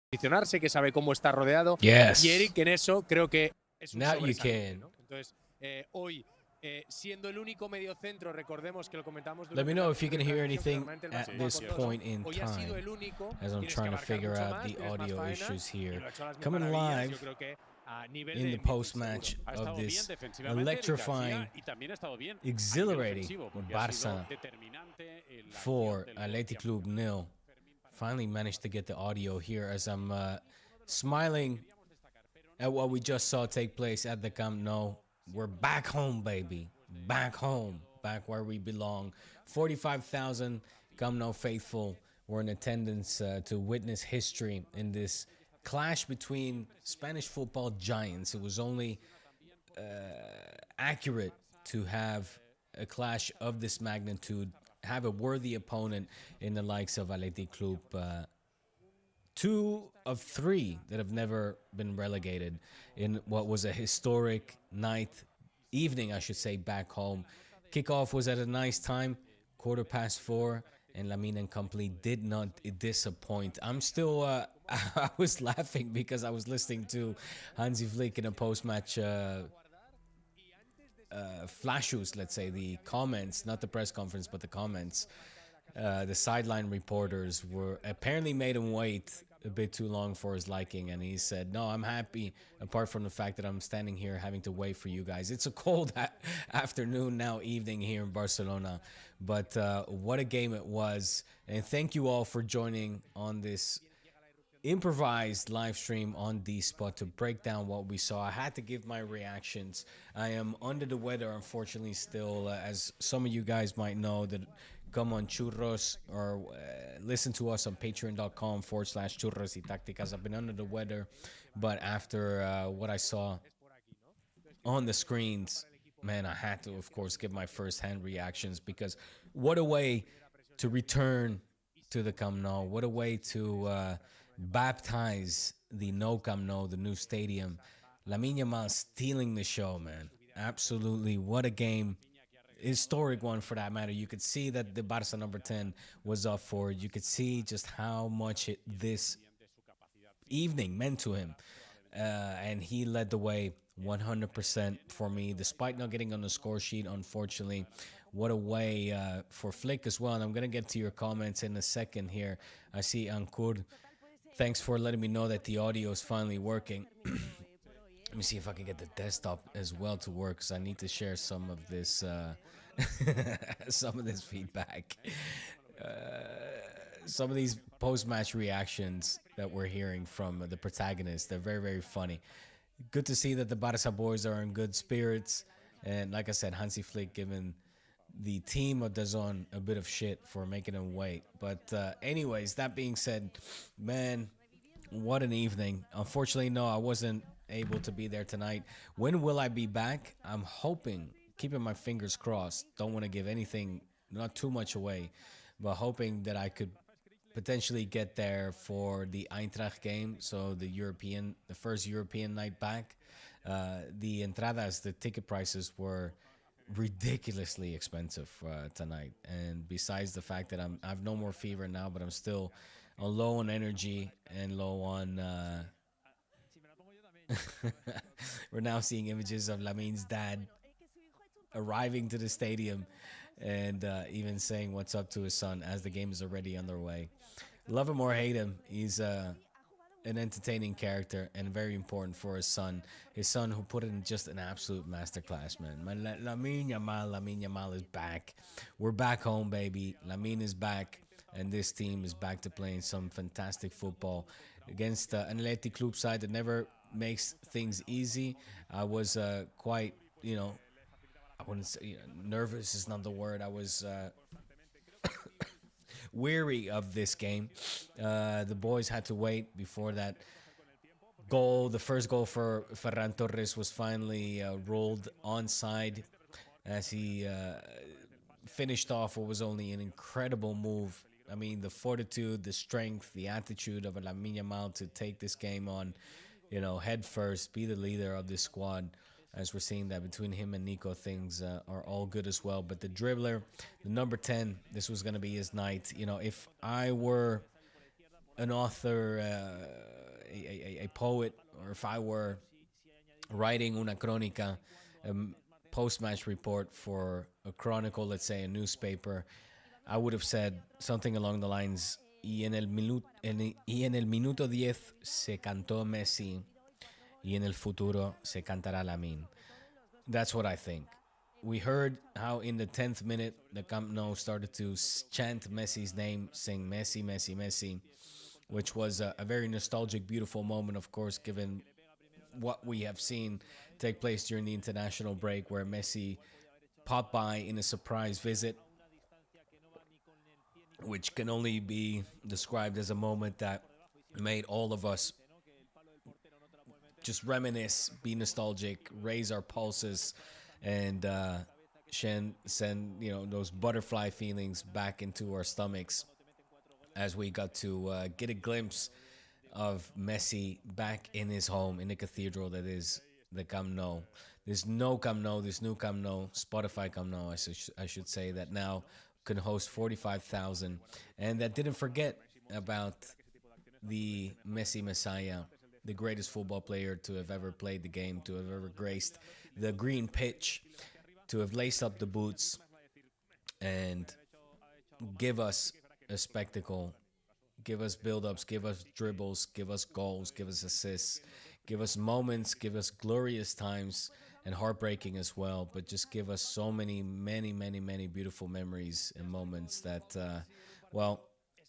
posicionarse, que sabe cómo está rodeado. Yes. Y Eric en eso creo que es un Now you sobresaliente, can. ¿no? Entonces, hoy, siendo el único mediocentro, recordemos que lo comentamos Let me know if you can hear anything el at Barça this con todo. point in Hoy ha sido time el único, as I'm tienes trying que to abarcar figure mucho out más, the tienes más audio faena, issues y here. lo ha hecho a las mil Coming maravillas. Yo live creo que a nivel in de the MVP, post-match seguro. Ha of estado bien this defensivamente electrifying, Eric García, y también ha estado bien a nivel exhilarating ofensivo, porque ha sido Barça determinante en la 4, acción del Athletic Lewandoski Club 0. Finally managed to get the audio here as I'm smiling at what we just saw take place at the Camp Nou. We're back home, baby. Back home. Back where we belong. 45,000 Camp Nou faithful were in attendance to witness history in this clash between Spanish football giants. It was only accurate to have a clash of this magnitude, have a worthy opponent in the likes of Athletic Club. 2 of 3 that have never been relegated in what was a historic evening, I should say, back home. Kickoff was at a nice time, 4:15, and Lamine and company did not disappoint. I'm still, I was laughing because I was listening to Hansi Flick in a post-match flashes, let's say, the comments, not the press conference, but the comments. The sideline reporters were apparently made him wait a bit too long for his liking, and he said, no, I'm happy apart from the fact that I'm standing here having to wait for you guys. It's a cold afternoon now, evening here in Barcelona, but what a game it was. And thank you all for joining on this improvised live stream on D-Spot to break down what we saw. I had to give my reactions. I am under the weather, unfortunately, still, as some of you guys might know that come on churros or listen to us on patreon.com/churros y tácticas. I've been under the weather, but after what I saw on the screens, man, I had to, of course, give my first-hand reactions, because what a way to return to the Camp Nou. What a way to baptize the No Camp Nou, the new stadium. Lamine Yamal stealing the show, man. Absolutely. What a game. Historic one, for that matter. You could see that the Barça number 10 was up for it. You could see just how much this evening meant to him. And he led the way 100% for me, despite not getting on the score sheet, unfortunately. What a way for Flick as well. And I'm going to get to your comments in a second here. I see Ankur. Thanks for letting me know that the audio is finally working. Let me see if I can get the desktop as well to work, because I need to share some of this some of this feedback. Some of these post-match reactions that we're hearing from the protagonists, they're very, very funny. Good to see that the Barça boys are in good spirits. And like I said, Hansi Flick giving the team of DAZN a bit of shit for making them wait. But anyways, that being said, man, what an evening. Unfortunately, no, I wasn't able to be there tonight. When will I be back? I'm hoping, keeping my fingers crossed, don't want to give anything, not too much away, but hoping that I could potentially get there for the Eintracht game, so the first European night back. The entradas, the ticket prices were ridiculously expensive tonight, and besides the fact that I have no more fever now, but I'm still low on energy and low on we're now seeing images of Lamine's dad arriving to the stadium and even saying what's up to his son as the game is already underway. Love him or hate him, he's an entertaining character and very important for his son who put in just an absolute masterclass, man. Lamine Yamal is back. We're back home, baby. Lamine is back, and this team is back to playing some fantastic football against an Athletic Club side that never makes things easy. I was quite, I wouldn't say nervous is not the word. I was weary of this game. The boys had to wait before that goal. The first goal for Ferran Torres was finally rolled onside as he finished off what was only an incredible move. I mean, the fortitude, the strength, the attitude of Lamine Yamal to take this game on, head first, be the leader of this squad. As we're seeing that between him and Nico, things are all good as well. But the dribbler, the number 10, this was going to be his night. If I were an author a poet, or if I were writing una crónica, a post-match report for a chronicle, let's say a newspaper, I would have said something along the lines, y en el minuto 10 se cantó Messi, y en el futuro se cantará Lamine. That's what I think. We heard how in the 10th minute, the Camp Nou started to chant Messi's name, sing Messi, Messi, Messi, which was a very nostalgic, beautiful moment, of course, given what we have seen take place during the international break, where Messi popped by in a surprise visit, which can only be described as a moment that made all of us just reminisce, be nostalgic, raise our pulses, and send those butterfly feelings back into our stomachs as we got to get a glimpse of Messi back in his home, in the cathedral that is the Camp Nou. There's no Camp Nou, this new Camp Nou, Spotify Camp Nou, I should say, that now can host 45,000, and that didn't forget about the Messi Messiah, the greatest football player to have ever played the game, to have ever graced the green pitch, to have laced up the boots and give us a spectacle, give us build-ups, give us dribbles, give us goals, give us assists, give us moments, give us glorious times, and heartbreaking as well, but just give us so many beautiful memories and moments that,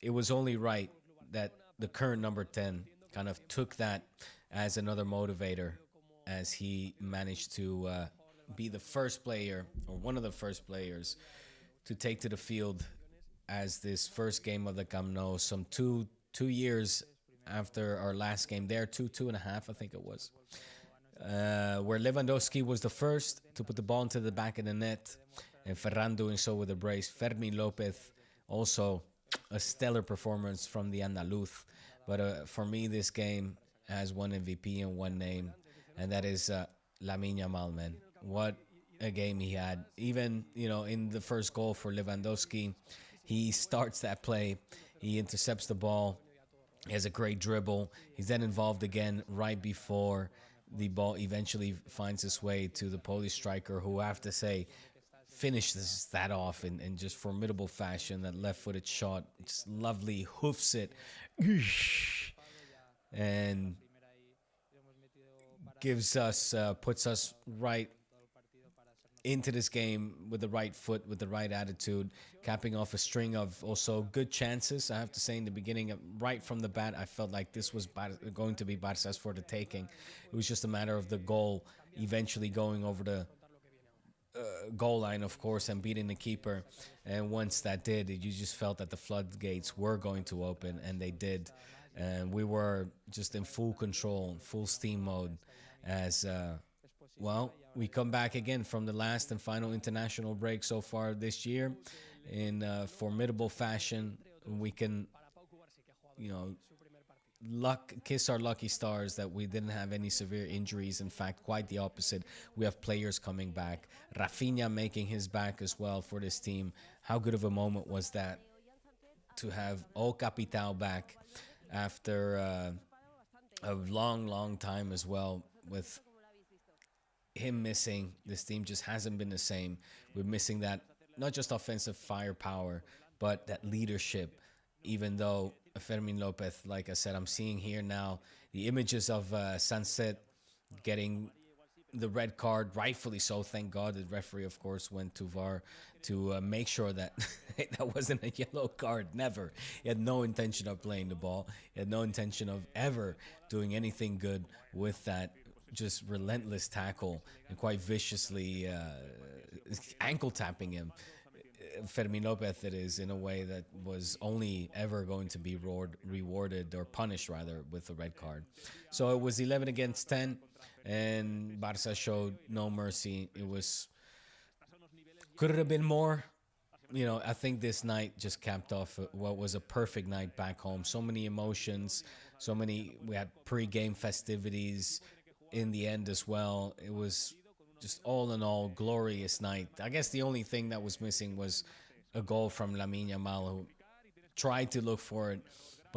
it was only right that the current number 10 kind of took that as another motivator, as he managed to be the first player, or one of the first players, to take to the field as this first game of the Camp Nou, some two years after our last game there, two and a half, I think it was, where Lewandoski was the first to put the ball into the back of the net, and Ferran doing so with a brace. Fermin Lopez, also a stellar performance from the Andaluz. But for me, this game has one MVP and one name, and that is Lamine Yamal, man. What a game he had. Even, in the first goal for Lewandoski, he starts that play. He intercepts the ball. He has a great dribble. He's then involved again right before the ball eventually finds its way to the Polish striker, who, I have to say, finishes that off in just formidable fashion. That left-footed shot, just lovely, hoofs it, and gives us, puts us right into this game with the right foot, with the right attitude, capping off a string of also good chances. I have to say, in the beginning, right from the bat, I felt like this was going to be Barça's for the taking. It was just a matter of the goal eventually going over the goal line, of course, and beating the keeper. And once that did, you just felt that the floodgates were going to open, and they did. And we were just in full control, full steam mode, as we come back again from the last and final international break so far this year in formidable fashion. We can, kiss our lucky stars that we didn't have any severe injuries. In fact, quite the opposite. We have players coming back. Rafinha making his back as well for this team. How good of a moment was that to have O Capital back after a long time as well. With him missing, this team just hasn't been the same. We're missing that, not just offensive firepower, but that leadership. Even though Fermin Lopez, like I said, I'm seeing here now the images of Sunset getting the red card, rightfully so. Thank God the referee, of course, went to VAR to make sure that that wasn't a yellow card. Never. He had no intention of playing the ball. He had no intention of ever doing anything good with that. Just relentless tackle and quite viciously ankle tapping him. Fermin Lopez, it is, in a way that was only ever going to be rewarded, or punished rather, with a red card. So it was 11 against 10, and Barça showed no mercy. Could it have been more? I think this night just capped off what was a perfect night back home. So many emotions, we had pre-game festivities in the end as well. It was just all in all glorious night. I guess the only thing that was missing was a goal from Lamine Yamal, who tried to look for it,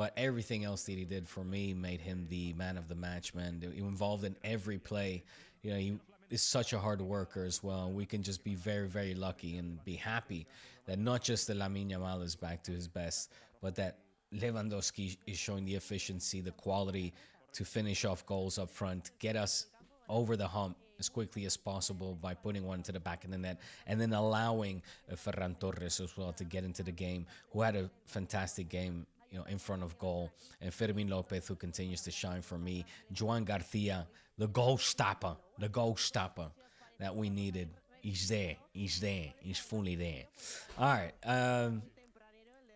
But everything else that he did for me made him the man of the match, man. He involved in every play. You know, he is such a hard worker as well. We can just be very, very lucky and be happy that not just the Lamine Yamal is back to his best, but that Lewandowski is showing the efficiency, the quality to finish off goals up front, get us over the hump as quickly as possible by putting one to the back of the net, and then allowing Ferran Torres as well to get into the game, who had a fantastic game, you know, in front of goal, and Fermin Lopez, who continues to shine for me. Joan Garcia, the goal stopper that we needed. He's there. He's fully there. All right.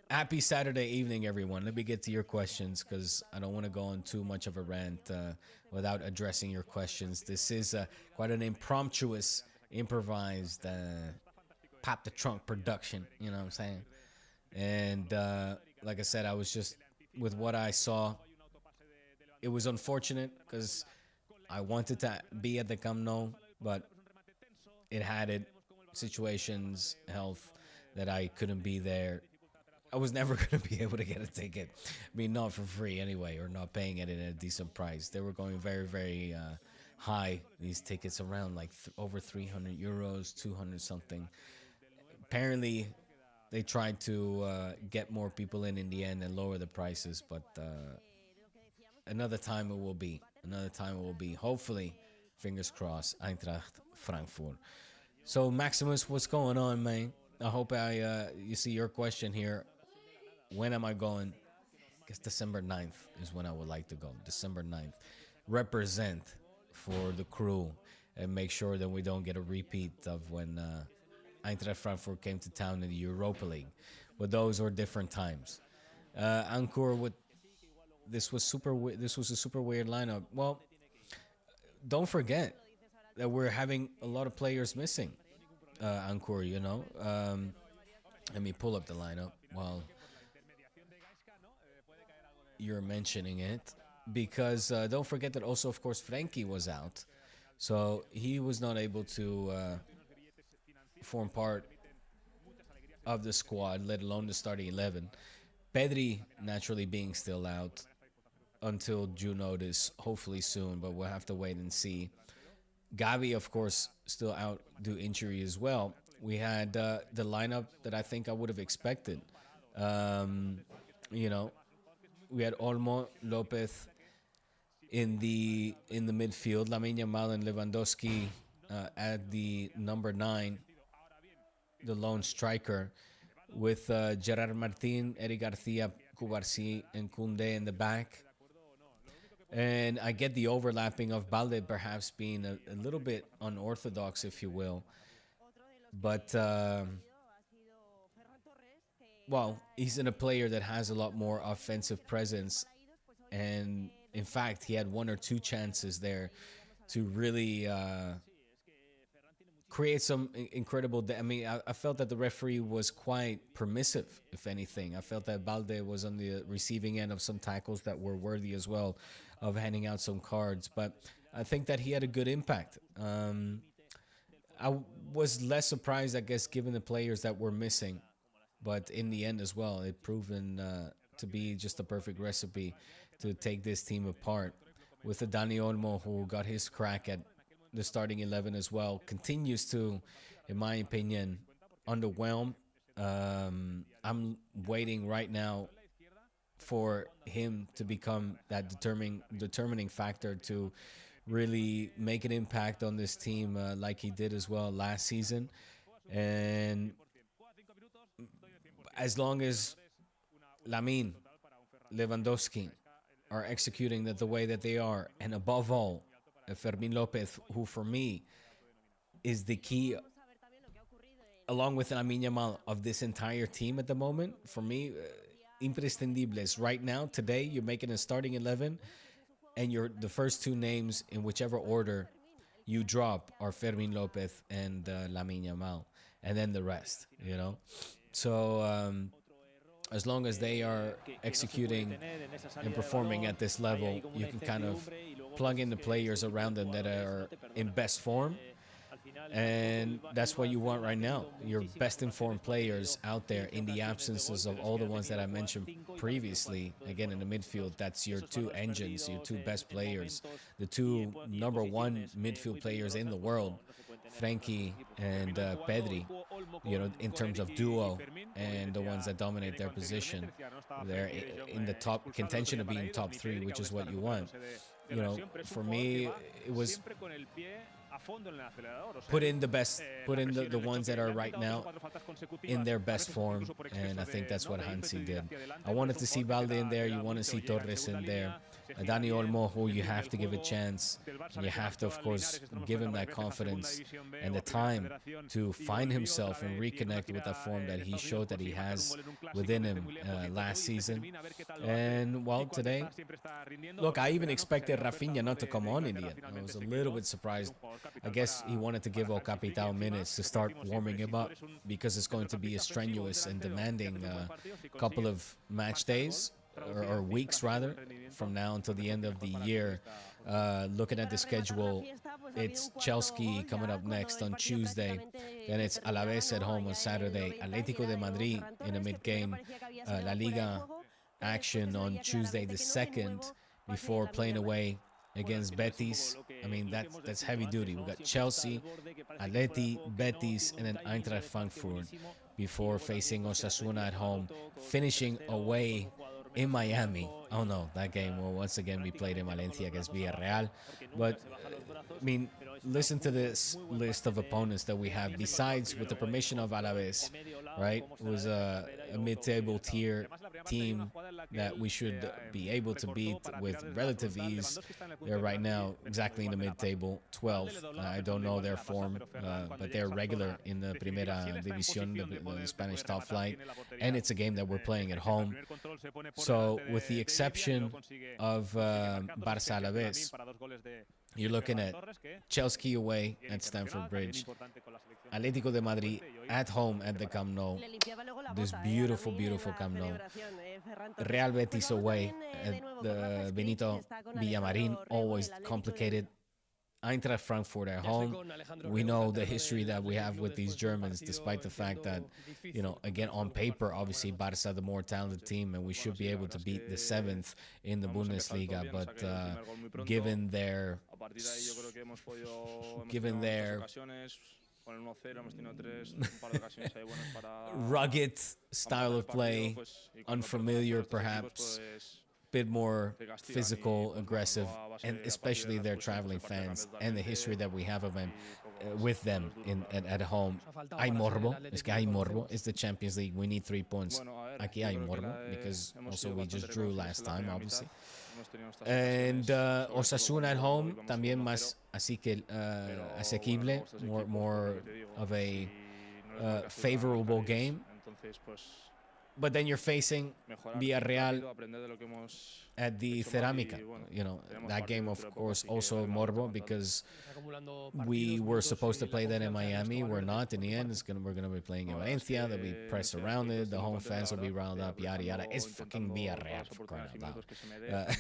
Happy Saturday evening, everyone. Let me get to your questions because I don't want to go on too much of a rant without addressing your questions. This is quite an improvised pop the trunk production, you know what I'm saying? And like I said, I was just, with what I saw, it was unfortunate because I wanted to be at the Camp Nou, but it had situations, health, that I couldn't be there. I was never going to be able to get a ticket. I mean, not for free anyway, or not paying it at a decent price. They were going very, very high. These tickets around like over 300 euros, 200 something. Apparently, they tried to get more people in the end and lower the prices, but another time it will be. Another time it will be. Hopefully, fingers crossed, Eintracht Frankfurt. So, Maximus, what's going on, man? I hope you see your question here. When am I going? I guess December 9th is when I would like to go. December 9th. Represent for the crew and make sure that we don't get a repeat of when Eintracht Frankfurt came to town in the Europa League. But those were different times. Ankur, this was a super weird lineup. Well, don't forget that we're having a lot of players missing. Ankur, you know. Let me pull up the lineup while you're mentioning it, because don't forget that also, of course, Frenkie was out, so he was not able to form part of the squad, let alone the starting 11. Pedri naturally being still out until June notice, hopefully soon, but we'll have to wait and see. Gavi, of course, still out due injury as well. We had the lineup that I think I would have expected. You know, we had Olmo, Lopez in the midfield, Lamine Yamal and Lewandowski at the number 9, the lone striker, with Gerard Martin, Eric Garcia, Cubarsí, and Koundé in the back. And I get the overlapping of Balde perhaps being a little bit unorthodox, if you will. But, well, he's in a player that has a lot more offensive presence. And, in fact, he had 1 or 2 chances there to really create some incredible... I mean, I felt that the referee was quite permissive, if anything. I felt that Balde was on the receiving end of some tackles that were worthy as well of handing out some cards. But I think that he had a good impact. I was less surprised, I guess, given the players that were missing. But in the end as well, it proven to be just a perfect recipe to take this team apart. With the Dani Olmo, who got his crack at the starting 11 as well, continues to, in my opinion, underwhelm. I'm waiting right now for him to become that determining factor to really make an impact on this team like he did as well last season. And as long as Lamine, Lewandowski are executing that the way that they are, and above all, Fermin Lopez, who for me is the key, along with Lamine Yamal, of this entire team at the moment, for me, imprescindibles. Right now, today, you're making a starting 11, and the first 2 names in whichever order you drop are Fermin Lopez and Lamine Yamal, and then the rest, you know? So as long as they are executing and performing at this level, you can kind of plug in the players around them that are in best form, And that's what you want right now. Your best informed players out there in the absences of all the ones that I mentioned previously. Again, in the midfield, that's your two engines, your two best players, the two number one midfield players in the world, Frenkie and Pedri, in terms of duo and the ones that dominate their position. They're in the top contention of being top three, which is what you want. For me, it was put in the ones that are right now in their best form, and I think that's what Hansi did. I wanted to see Balde in there, you want to see Torres in there, Dani Olmo, who you have to give a chance, and you have to, of course, give him that confidence and the time to find himself and reconnect with that form that he showed that he has within him last season. And, well, today, look, I even expected Rafinha not to come on in the end. I was a little bit surprised. I guess he wanted to give El Capitan minutes to start warming him up because it's going to be a strenuous and demanding couple of match days, or weeks rather, from now until the end of the year. Looking at the schedule, it's Chelsea coming up next on Tuesday. Then it's Alaves at home on Saturday. Atlético de Madrid in a mid-game. LaLiga action on Tuesday the 2nd before playing away against Betis. I mean, that's heavy duty. We got Chelsea, Atleti, Betis, and then Eintracht Frankfurt before facing Osasuna at home, finishing away in Miami. Oh no, that game will once again be played in Valencia against Villarreal. But, I mean, listen to this list of opponents that we have, besides, with the permission of Alaves, right? It was a mid-table tier team that we should be able to beat with relative ease. They're right now exactly in the mid-table, 12th. I don't know their form, but they're regular in the Primera División, the Spanish top flight, and it's a game that we're playing at home. So, with the exception of Barça Alaves, you're looking at Chelsea away at Stamford Bridge, Atlético de Madrid at home at the Camp Nou, this beautiful, beautiful Camp Nou, Real Betis away at the Benito Villamarín, always complicated, Eintracht Frankfurt at home. We know the history that we have with these Germans, despite the fact that, again, on paper, obviously, Barça the more talented team, and we should be able to beat the 7th in the Bundesliga. But given their rugged style of play, unfamiliar perhaps, bit more physical, aggressive, and especially their traveling fans and the history that we have of them with them at home. Hay morbo. Es que hay morbo. It's the Champions League. We need 3 points. Aquí hay morbo because also we just drew last time, obviously. And Osasuna at home, también más así que asequible, more of a favorable game. But then you're facing Villarreal at the Cerámica. That game, of course, also morbo because we were supposed to play that in Miami. We're not. In the end, we're going to be playing in Valencia. There'll be press around it. The home fans will be rounded up, yada, yada. It's fucking Villarreal, for crying out loud.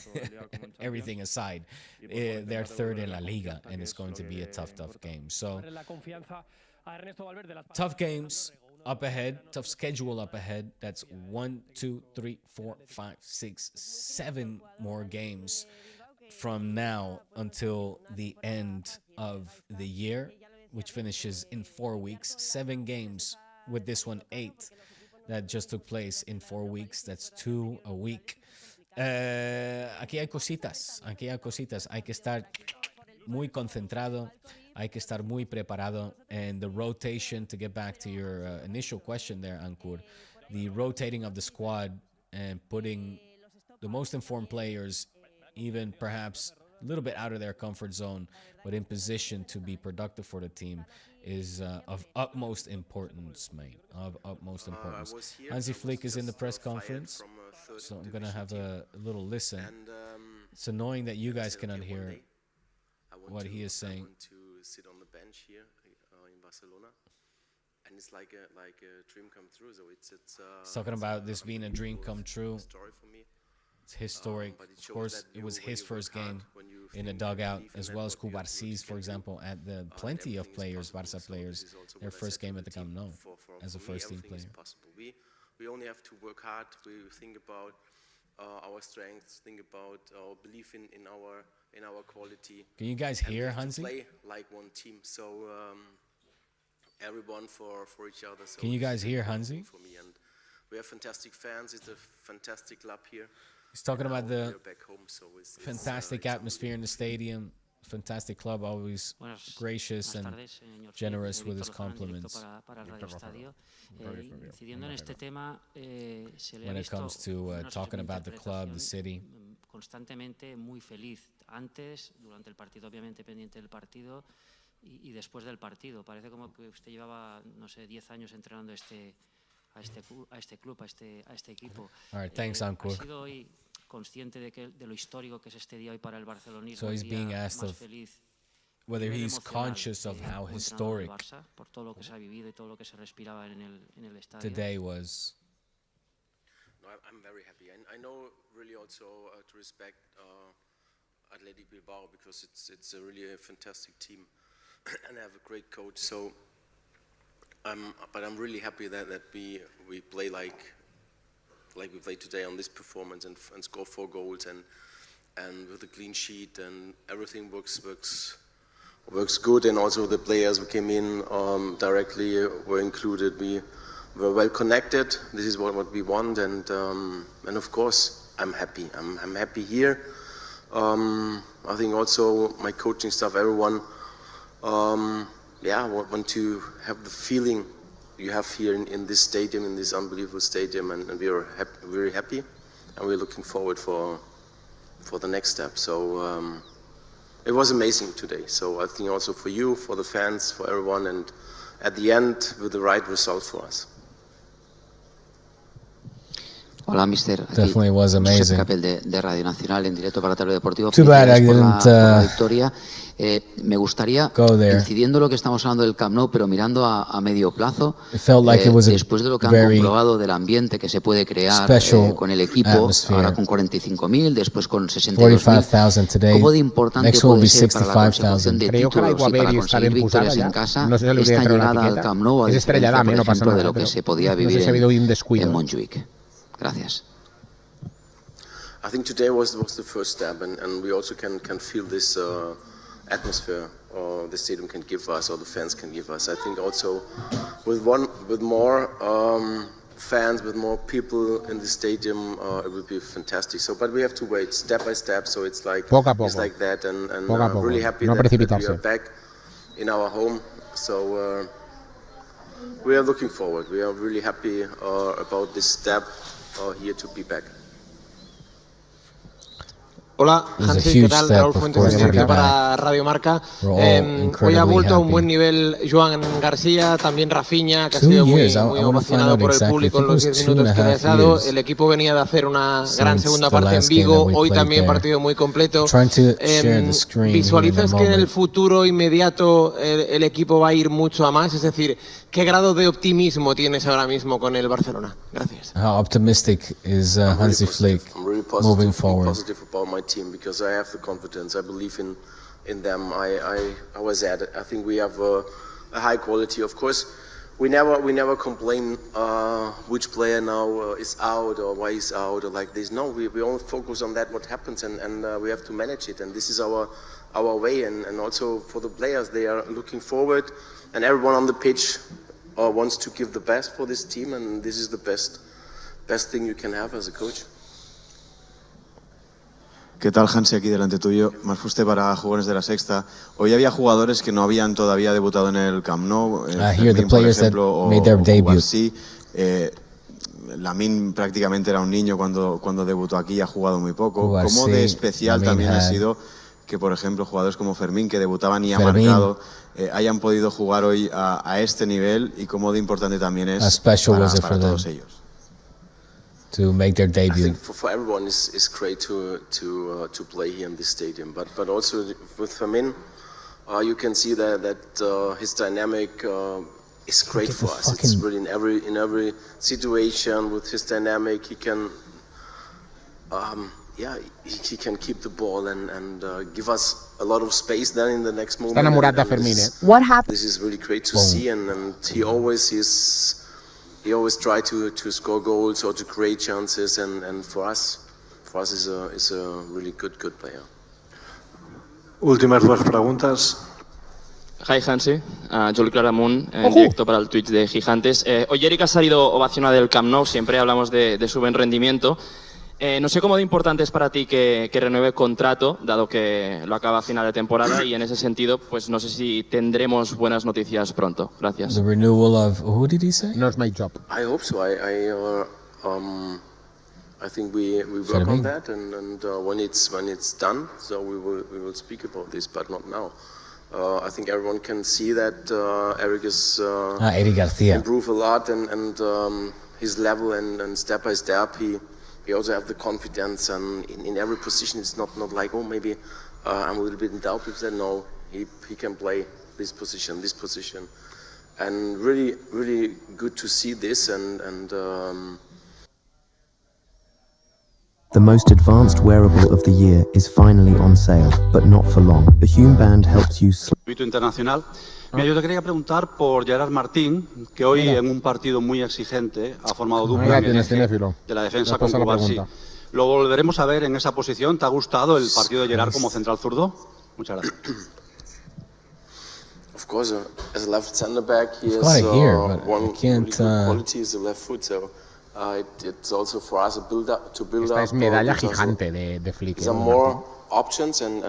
Everything aside, they're third in LaLiga, and it's going to be a tough, tough game. So, tough games up ahead, tough schedule up ahead. That's 1, 2, 3, 4, 5, 6, 7 more games from now until the end of the year, which finishes in 4 weeks. 7 games with this one, 8 that just took place in 4 weeks. That's 2 a week. Aquí hay cositas. Hay que estar muy concentrado. Hay que estar muy preparado. And the rotation, to get back to your initial question there, Ankur, the rotating of the squad and putting the most informed players, even perhaps a little bit out of their comfort zone, but in position to be productive for the team, is of utmost importance, mate. Of utmost importance. Hansi Flick is in the press conference, so I'm going to have a little listen. It's annoying that you guys cannot hear what he is saying. I want to sit on the bench here in Barcelona, and it's like a dream come true. So it's talking about this being a dream come true. Story for me. It's historic. Of course, it was his first game in a dugout, as well as Barça, for example, at the plenty of players, Barça players, their first game at the Camp Nou as a first-team player. We only have to work hard. We think about our strengths, think about our belief in our quality. Can you guys hear Hansi? Play like one team. So everyone for each other. So can you guys hear Hansi? For me, and we have fantastic fans. It's a fantastic club here. He's talking about the back home, so it's fantastic atmosphere in the stadium. Fantastic club, always gracious and generous with his compliments. When it comes to talking about the club, the city. Constantemente muy feliz antes, durante el partido, obviamente pendiente del partido y después del partido. Parece como que usted llevaba, no sé, 10 años entrenando a este club, a este equipo. All right, thanks, Ankur. Ha sido hoy consciente de lo histórico que es este día hoy para el barcelonismo. So he's being asked of whether he's conscious of how historic por todo lo que se ha vivido y todo lo que se respiraba en el estadio. Today was. No, I'm very happy, and I know really also to respect Athletic Bilbao because it's a really a fantastic team, and I have a great coach. So, but I'm really happy that we play like we played today on this performance and score 4 goals and with a clean sheet and everything works good, and also the players who came in directly were included. We were well connected. This is what we want, and of course I'm happy. I'm happy here. I think also my coaching staff, everyone, want to have the feeling you have here in this stadium, in this unbelievable stadium, and we are very happy, and we're looking forward for the next step. So it was amazing today. So I think also for you, for the fans, for everyone, and at the end with the right result for us. Hola, mister. Definitely was amazing. De Radio Nacional en directo para Teledeportivo. Too bad I didn't la victoria. Me gustaría, incidiendo lo que estamos hablando del Camp Nou, pero mirando a medio plazo, después de lo que han comprobado del ambiente que se puede crear con el equipo, ahora con 45.000, después con 62.000, ¿cómo de importante puede ser para la consecución de títulos y para conseguir victorias en casa esta llegada al Camp Nou, a diferencia, por ejemplo, de lo que se podía vivir en Montjuic? Gracias. I think today was the first step, and we also can feel this atmosphere the stadium can give us, or the fans can give us. I think also with more fans, with more people in the stadium, it would be fantastic. So, but we have to wait step by step. So it's like it's like that, and I'm really happy that we are back in our home. So we are looking forward. We are really happy about this step here to be back. Hola, Hansi, ¿qué tal? Raúl Fuentes para Radio Marca. Hoy ha vuelto a un buen nivel Joan García, también Rafinha, que ha sido muy ovacionado por el público en los 10 minutos que le ha dado. El equipo venía de hacer una gran segunda parte en Vigo, hoy también partido muy completo. ¿Visualizas que en el futuro inmediato el equipo va a ir mucho a más? Es decir, ¿qué grado de optimismo tienes ahora mismo con el Barcelona? Gracias. How optimistic is Hansi Flick moving forward? I'm positive about my team because I have the confidence. I believe in them. I was at it. I think we have a high quality. Of course, we never complain which player now is out or why he's out or like this. No, we only focus on that what happens, and we have to manage it. And this is our way. And also for the players, they are looking forward, and everyone on the pitch wants to give the best for this team, and this is the best thing you can have as a coach. ¿Qué tal, Hansi, aquí delante tuyo? Más fuste para jugadores de la Sexta. Hoy había jugadores que no habían todavía debutado en el Camp Nou. Fermin, por ejemplo, made their debut. Lamine prácticamente era un niño cuando debutó aquí y ha jugado muy poco. ¿Cómo de especial también ha sido que, por ejemplo, jugadores como Fermín, que debutaban y ha marcado, hayan podido jugar hoy a este nivel, y cómo de importante también es para todos ellos? To make their debut. I think for everyone is great to play here in this stadium, but also with Fermin, you can see that his dynamic is great for us. It's really in every situation with his dynamic, he can yeah, he can keep the ball and give us a lot of space then in the next moment. Està enamorat de Fermin, What happened? This is really great to see, and he always try to score goals or to create chances, and for us is a really good player. Últimas dos preguntas. Hi Hansi, Juli Claramunt, en directo para el Twitch de Gigantes. Hoy Eric ha salido ovacionado del Camp Nou, siempre hablamos de su buen rendimiento. No sé cómo de importante es para ti que renueve contrato, dado que lo acaba a final de temporada, y en ese sentido, pues no sé si tendremos buenas noticias pronto. Gracias. The renewal of, who did he say? Not my job. I hope so. I think we work on that, and when it's done, so we will speak about this, but not now. I think everyone can see that Eric is Eric Garcia. Improve a lot, and his level and step by step he also have the confidence, and in every position it's not like, oh, maybe I'm a little bit in doubt with that. No, he can play this position, and really good to see this, and The most advanced wearable of the year is finally on sale, but not for long. The Hume Band helps you sleep. Internacional. Mira, yo te quería preguntar por Gerard Martín, que hoy en un partido muy exigente ha formado dupla de la defensa con Cubarsí. ¿Lo volveremos a ver en esa posición? ¿Te ha gustado el partido de Gerard como central zurdo? Muchas gracias. Of course, as a left center back, he has one really good quality is the left foot. So it's also for us a build up. Esta es medalla gigante de Flick. Some more options and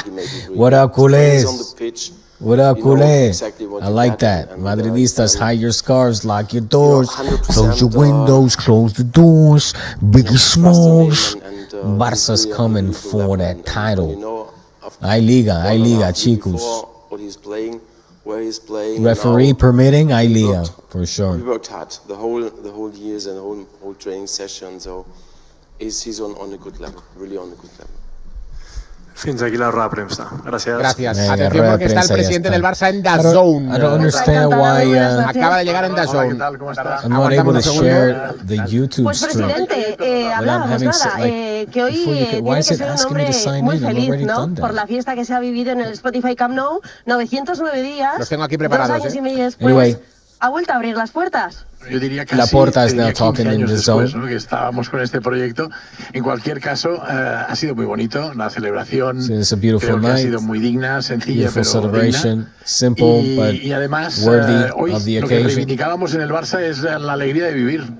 he may be really What up, culés? on the pitch. What up, culé? Exactly I like that. Madridistas, hide your scarves, lock your doors, 100%, close your windows, close the doors, Biggie Smalls. Barça's coming for that title. LaLiga, chicos. What he's playing, where he's playing. Referee permitting, LaLiga, for sure. He worked hard the whole years and the whole training session. So he's on a good level, really on a good level. Fins aquí la rueda de prensa. Gracias. Gracias. Atención porque está el presidente del Barça en DAZN. I don't understand why acaba de llegar en DAZN. I'm not able to share the YouTube stream. Pues presidente, hablábamos que hoy tiene que ser un hombre muy feliz, ¿no? Por la fiesta que se ha vivido en el Spotify Camp Nou, 909 días. Los tengo aquí preparados. 2 años y medio después, ha vuelto a abrir las puertas. Yo diría que Laporta is now talking in the zone. ¿no? Que estábamos con este proyecto. En cualquier caso, ha sido muy bonito. La celebración creo que ha sido muy digna, sencilla, pero digna. Simple, y además, hoy lo que reivindicábamos en el Barça es la alegría de vivir.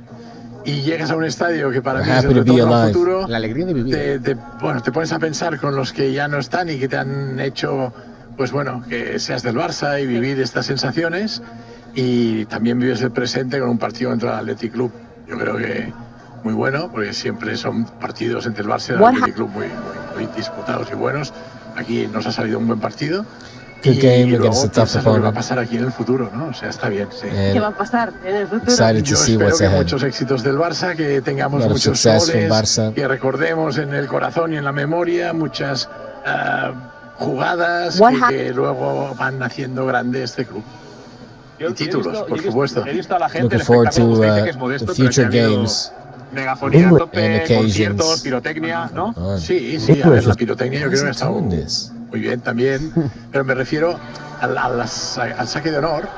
Y llegas a un estadio que para mí es el retorno al futuro. La alegría de vivir. Te pones a pensar con los que ya no están y que te han hecho, pues bueno, que seas del Barça y vivir estas sensaciones. Y también vives el presente con un partido contra el Athletic Club. Yo creo que muy bueno, porque siempre son partidos entre el Barça y el Athletic Club muy disputados y buenos. Aquí nos ha salido un buen partido. Good game y luego against a tough piensas lo que va a opponent. pasar aquí en el futuro, ¿no? O sea, está bien, sí. ¿Qué va a pasar en el futuro? Yo espero que muchos éxitos del Barça, que tengamos muchos goles, que recordemos en el corazón y en la memoria muchas jugadas que luego van haciendo grande este club. Y títulos, por supuesto. He visto a la gente, Looking forward to the future games. Megafonía a tope, occasions. conciertos, pirotecnia, ¿no? Sí, a ver, la pirotecnia yo creo que ha estado muy bien también, pero me refiero al saque de honor,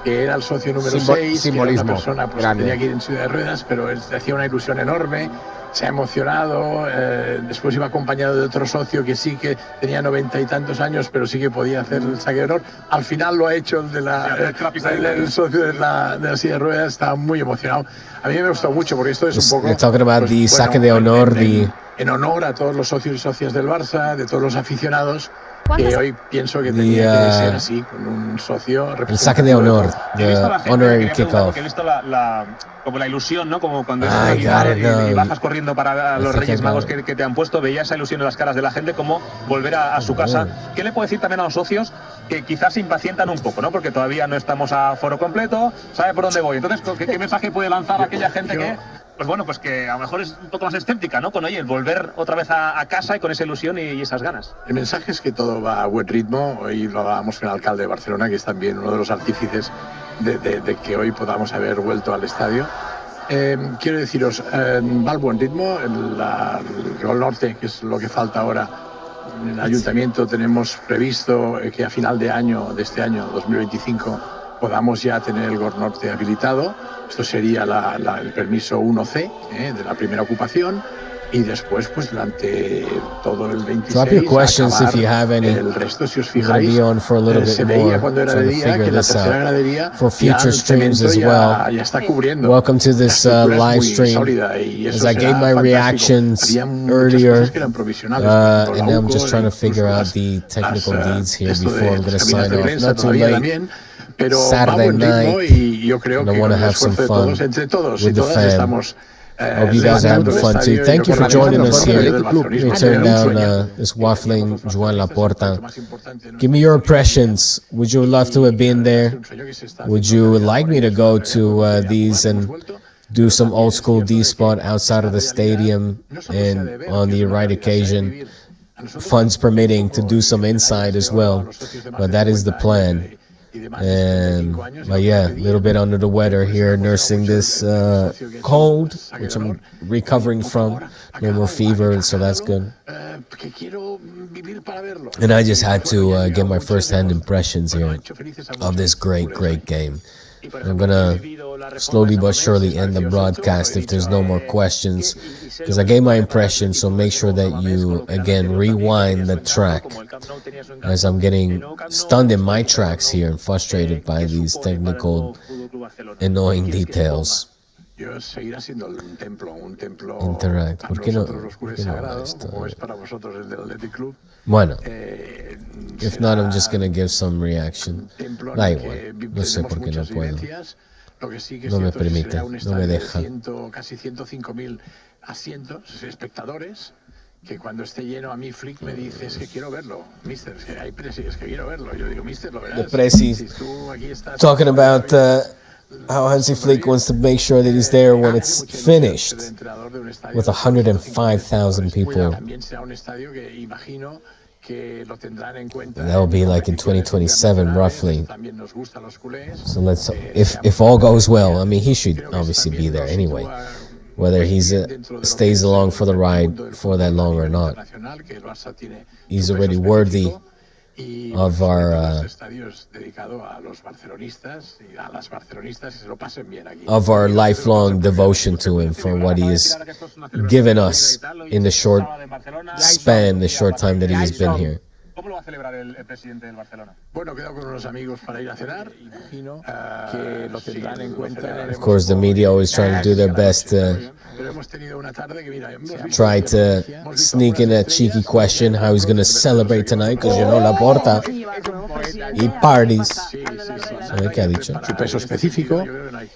que era el socio número 6, que era una persona pues, que tenía que ir en silla de ruedas, pero él hacía una ilusión enorme, se ha emocionado, después iba acompañado de otro socio que sí que tenía 90 y tantos años, pero sí que podía hacer el saque de honor. Al final lo ha hecho el socio de la silla de ruedas, estaba muy emocionado. A mí me gustó mucho porque esto es un poco... Talking about the saque de honor, en honor a todos los socios y socias del Barça, de todos los aficionados, que hoy pienso que tendría que ser así, con un socio... El saque de honor, the honorary kickoff. He visto como la ilusión, ¿no? Como cuando y bajas corriendo para los Reyes Magos que te han puesto, veía esa ilusión en las caras de la gente, como volver a su casa. ¿Qué le puedo decir también a los socios que quizás se impacientan un poco, ¿no? Porque todavía no estamos a foro completo, sabe por dónde voy. Entonces, ¿qué mensaje puede lanzar a aquella gente que, pues bueno, pues que a lo mejor es un poco más escéptica, ¿no? Con oye, volver otra vez a casa y con esa ilusión y esas ganas. El mensaje es que todo va a buen ritmo. Hoy lo hablábamos con el alcalde de Barcelona, que es también uno de los artífices de que hoy podamos haber vuelto al estadio. quiero deciros, va al buen ritmo, el norte, que es lo que falta ahora. En el ayuntamiento tenemos previsto que a final de este año 2025, podamos ya tener el GOR Norte habilitado. Esto sería el permiso 1C de la primera ocupación. Y después, pues durante todo el 26, drop your questions if you have any. El resto, si os I'm going to be on for a little bit more, trying to figure this out for future streams as well. Ya está cubriendo. Welcome to this live stream. As I gave my reactions earlier, and now I'm just trying to figure out the technical deeds here before I'm going to sign off. Not too late. Saturday night, and I want to have some fun with the fam. Hope you guys are having fun too. Thank you for joining us here. Let me turn down this waffling Joan Laporta. Give me your impressions. Would you love to have been there? Would you like me to go to these and do some old school D-spot outside of the stadium and on the right occasion, funds permitting, to do some inside as well? But that is the plan. But yeah, a little bit under the weather here, nursing this cold, which I'm recovering from. No more fever, and so that's good. And I just had to get my first-hand impressions here of this great game. I'm gonna slowly but surely end the broadcast if there's no more questions, because I gave my impression. So make sure that you again rewind the track, as I'm getting stunned in my tracks here and frustrated by these technical annoying details. Interact. ¿Por qué no esto? Bueno, if not, I'm just gonna give some reaction. Da igual, no sé por qué no puedo. No me permite, no me deja. Casi 105.000 asientos, espectadores, que cuando esté lleno a mí Flick me dice, es que quiero verlo, mister, es que hay presi, es que quiero verlo. Yo digo, mister, lo verás. The presi talking about how Hansi Flick wants to make sure that he's there when it's finished with 105,000 people. That will be like in 2027 roughly. So let's, if all goes well, I mean, he should obviously be there anyway, whether he's stays along for the ride for that long or not. He's already worthy of our lifelong devotion to him for what he has given us in the short span, the short time that he has been here. ¿Cómo lo va a celebrar el presidente del Barcelona? Bueno, he quedado con unos amigos para ir a cenar. Imagino que lo tendrán en cuenta. Of course, the media always trying to do their best to try to sneak in a cheeky question how he's going to celebrate tonight, because you know Laporta, he parties. ¿Sabe qué ha dicho? Su peso específico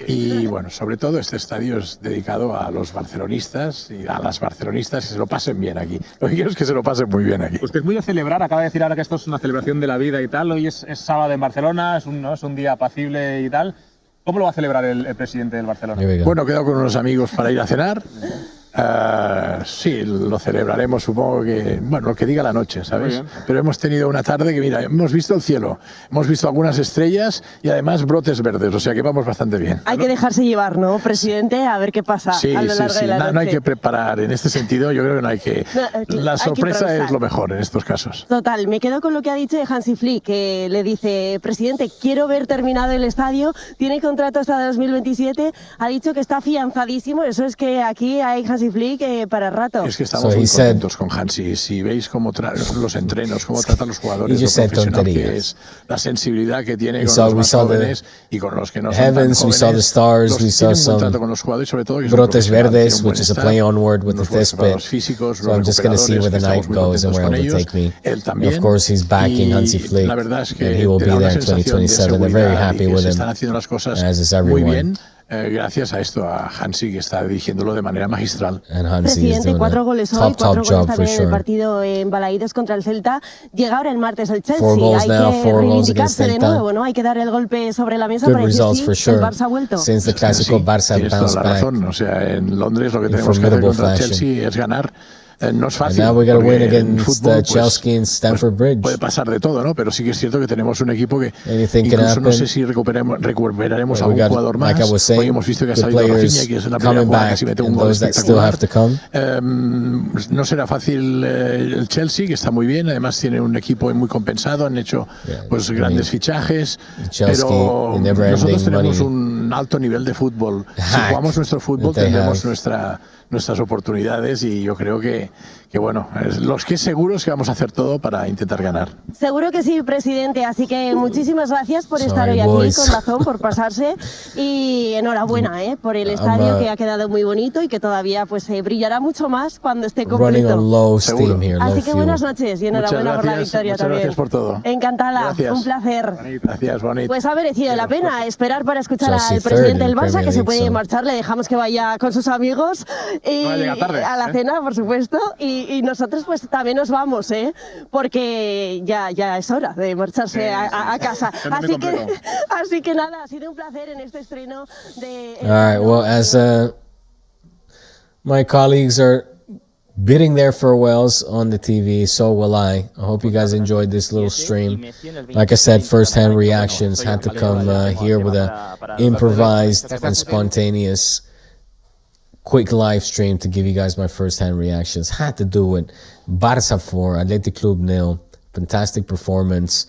y bueno, sobre todo este estadio es dedicado a los barcelonistas y a las barcelonistas que se lo pasen bien aquí. Lo que quiero es que se lo pasen muy bien aquí. Usted es muy de celebrar, acaba de decir ahora que esto es una celebración de la vida y tal. Hoy es sábado en Barcelona, es un día apacible y tal. ¿Cómo lo va a celebrar el presidente del Barcelona? Bueno, he quedado con unos amigos para ir a cenar. Sí, lo celebraremos, supongo que, bueno, lo que diga la noche, ¿sabes? Pero hemos tenido una tarde que, mira, hemos visto el cielo, hemos visto algunas estrellas y además brotes verdes, o sea que vamos bastante bien. Hay que dejarse llevar, ¿no, presidente? A ver qué pasa a lo largo de la noche. No hay que preparar, en este sentido yo creo que no hay que... La sorpresa es lo mejor en estos casos. Total, me quedo con lo que ha dicho de Hansi Flick, que le dice, presidente, quiero ver terminado el estadio, tiene contrato hasta 2027, ha dicho que está afianzadísimo, eso es que aquí hay Hansi Flick para rato. Es que estamos muy contentos con Hansi. Si veis cómo los entrenos, cómo tratan los jugadores, lo profesional que es, la sensibilidad que tiene con los más jóvenes y con los que no son tan jóvenes. We saw the stars, we saw some brotes verdes, which is a play on word with the Thespit. So I'm just going to see where the night goes and where it will take me. Of course, he's backing Hansi Flick, and he will be there in 2027. They're very happy with him, as is everyone. Gracias a esto, a Hansi, que está dirigiéndolo de manera magistral. Presidente, 4 goles hoy, 4 goles también en el partido en Balaídos contra el Celta. Llega ahora el martes el Chelsea. Hay que reivindicarse de nuevo, ¿no? Hay que dar el golpe sobre la mesa para decir sí, el Barça ha vuelto. Since the classical Barça bounced back. O sea, en Londres lo que tenemos que hacer contra el Chelsea es ganar no es fácil. And now we got to win against fútbol, Chelsea and Stamford Bridge. Puede pasar de todo, ¿no? Pero sí que es cierto que tenemos un equipo que Anything incluso no sé si recuperaremos a un jugador más. Hoy hemos visto que ha salido Rafinha, que es la primera jugada que se mete un gol espectacular. No será fácil el Chelsea, que está muy bien. Además tiene un equipo muy compensado. Han hecho pues grandes fichajes. Pero nosotros tenemos un alto nivel de fútbol. Si jugamos nuestro fútbol tendremos nuestras oportunidades y yo creo que bueno, los que seguros que vamos a hacer todo para intentar ganar. Seguro que sí, presidente. Así que muchísimas gracias por estar hoy aquí con Dazón, por pasarse y enhorabuena por el estadio que ha quedado muy bonito y que todavía pues brillará mucho más cuando esté completo. Así que buenas noches y enhorabuena por la victoria también. Gracias por todo. Encantada, un placer. Gracias, bonito. Pues ha merecido la pena esperar para escuchar al presidente del Barça, que se puede marchar. Le dejamos que vaya con sus amigos y a la cena, por supuesto. Y nosotros pues también nos vamos, porque ya es hora de marcharse a casa. Así que nada, ha sido un placer en este estreno de... All right, well, as my colleagues are bidding their farewells on the TV, so will I. I hope you guys enjoyed this little stream. Like I said, first-hand reactions had to come here with a improvised and spontaneous quick live stream to give you guys my first-hand reactions. Had to do it. Barça 4, Athletic Club 0. Fantastic performance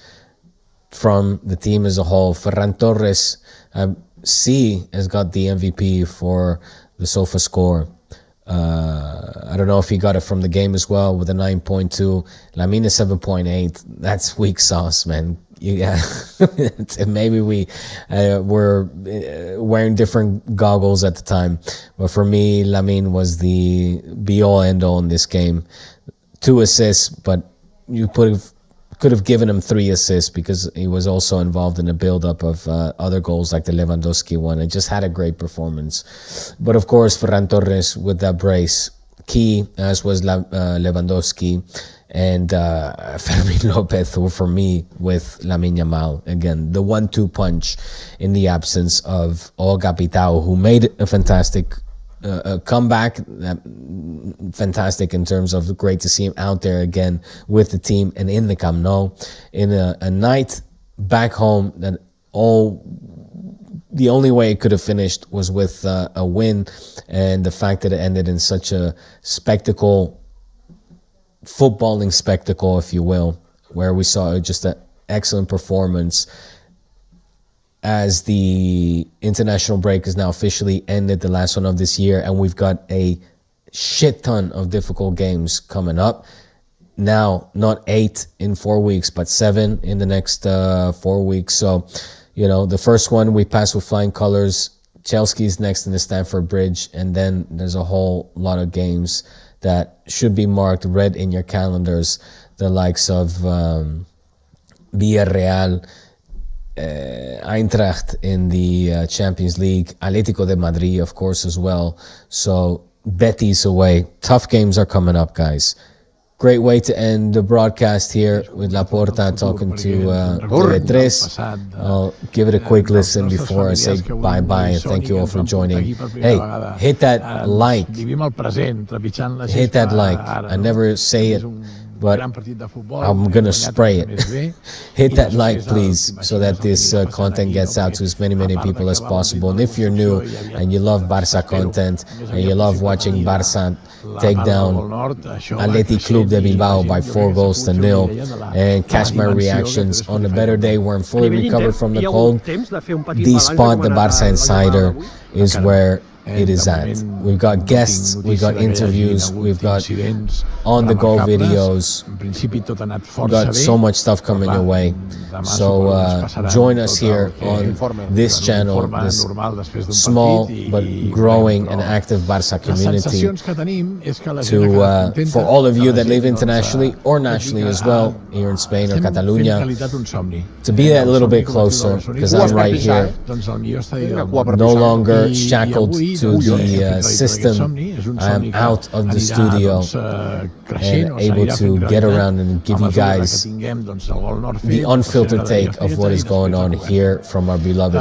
from the team as a whole. Ferran Torres, has got the MVP for the SOFA score. I don't know if he got it from the game as well with a 9.2. Lamine 7.8. That's weak sauce, man. Yeah, maybe we were wearing different goggles at the time, but for me, Lamine was the be-all, end-all in this game. 2 assists, but you could have given him 3 assists because he was also involved in the build-up of other goals like the Lewandoski one. And just had a great performance. But of course, Ferran Torres with that brace, key, as was Lewandoski and Fermin Lopez, who for me with Lamine Yamal. Again, the 1-2 punch in the absence of El Capitao, who made a fantastic comeback, fantastic in terms of great to see him out there again with the team and in the Camp Nou in a night back home that the only way it could have finished was with a win, and the fact that it ended in such a footballing spectacle, if you will, where we saw just an excellent performance. As the international break is now officially ended, the last one of this year, and we've got a shit ton of difficult games coming up. Now, not 8 in 4 weeks, but 7 in the next 4 weeks. So, the first one we passed with flying colors. Chelsea's next in the Stamford Bridge, and then there's a whole lot of games that should be marked red in your calendars. The likes of Villarreal, Eintracht in the Champions League, Atlético de Madrid, of course, as well. So Betis away. Tough games are coming up, guys. Great way to end the broadcast here with Laporta talking to TV3. I'll give it a quick listen before I say bye-bye, and thank you all for joining. Hey, hit that like. Hit that like. I never say it, but I'm going to spray it. Hit that like, please, so that this content gets out to as many people as possible. And if you're new and you love Barça content and you love watching Barça take down Athletic Club de Bilbao by 4-0 and catch my reactions on a better day where I'm fully recovered from the cold, the spot, the Barça Insider, is where it is at. We've got guests, we've got interviews, we've got on-the-go videos, we've got so much stuff coming your way. So join us here on this channel, this small but growing and active Barça community, for all of you that live internationally or nationally as well, here in Spain or Catalonia, to be that little bit closer, because I'm right here, no longer shackled to the system. I am out of the studio and able to get around and give you guys the unfiltered take of what is going on here from our beloved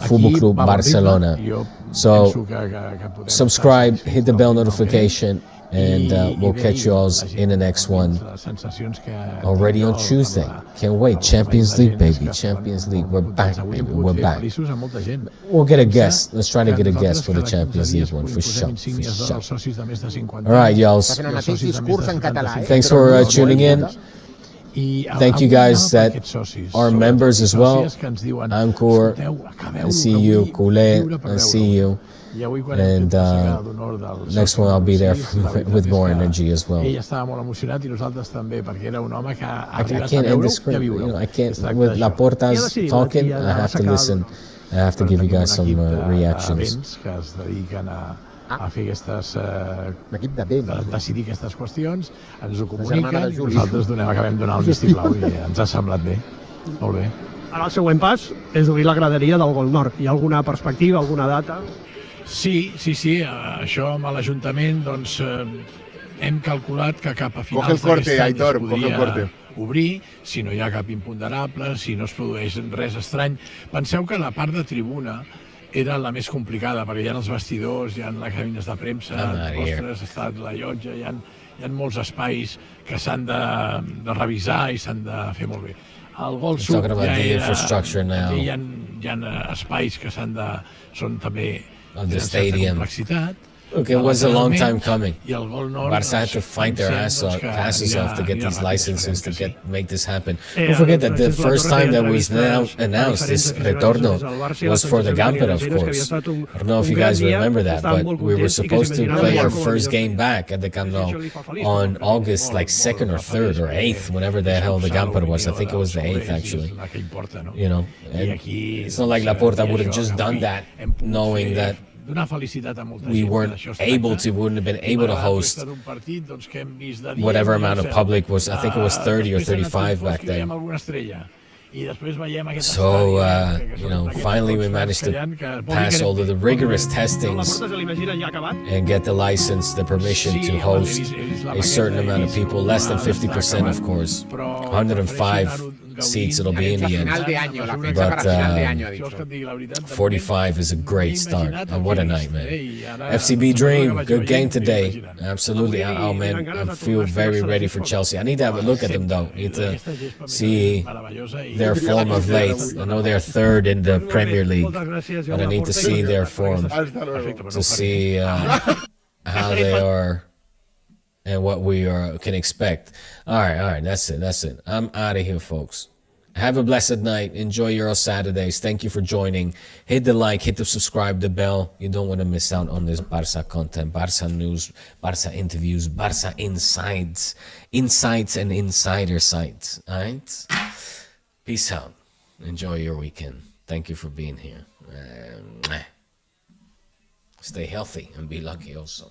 Football Club Barcelona. So subscribe, hit the bell notification, And we'll catch you all in the next one already on Tuesday. Can't wait. Champions League, baby. Champions League. We're back, baby. We're back. We'll get a guest. Let's try to get a guest for the Champions League one, for sure. All right, y'all. Thanks for tuning in. Thank you guys that are members as well. Anchor, I see you. Kule, I see you. And next one I'll be there with more energy as well. I can't end the script. I can't. With Laporta's talking, I have to listen. I have to give you guys some reactions. A fer decidir aquestes qüestions, ens ho comuniquen i nosaltres acabem donant el vistiplau i ens ha semblat bé. Molt bé. Ara el següent pas és obrir la graderia del Gol Nord. Hi ha alguna perspectiva, alguna data? Sí, això amb l'Ajuntament doncs hem calculat que cap a finals d'aquest any es podria obrir, si no hi ha cap imponderable, si no es produeix res estrany. Penseu que la part de tribuna era la més complicada, perquè hi ha els vestidors, hi ha les cabines de premsa, ostres, ha estat la llotja, hi ha molts espais que s'han de revisar i s'han de fer molt bé. Al Gol Sud hi ha espais que són també de certa complexitat. Look, it was a long time coming. Barça had to fight their asses off to get these licenses to make this happen. Don't forget that the first time that was announced, this retorno, was for the Gamper, of course. I don't know if you guys remember that, but we were supposed to play our first game back at the Camp Nou on August, like 2nd or 3rd or 8th, whenever the hell the Gamper was. I think it was the 8th, actually. You know, and it's not like Laporta would have just done that, knowing that we wouldn't have been able to host whatever amount of public was. I think it was 30 or 35 back then. So, finally we managed to pass all of the rigorous testings and get the license, the permission to host a certain amount of people, less than 50%, of course. 105 seats it'll be in the end, but 45 is a great start, and what a night, man. FCB Dream, good game today, absolutely. Oh man, I feel very ready for Chelsea. I need to have a look at them though. I need to see their form of late. I know they're 3rd in the Premier League, but I need to see their form to see how they are and what we can expect. All right, that's it. I'm out of here, folks. Have a blessed night. Enjoy your Saturdays. Thank you for joining. Hit the like, hit the subscribe, the bell. You don't want to miss out on this Barça content, Barça news, Barça interviews, Barça insights and insider sites. All right? Peace out. Enjoy your weekend. Thank you for being here. Stay healthy and be lucky also.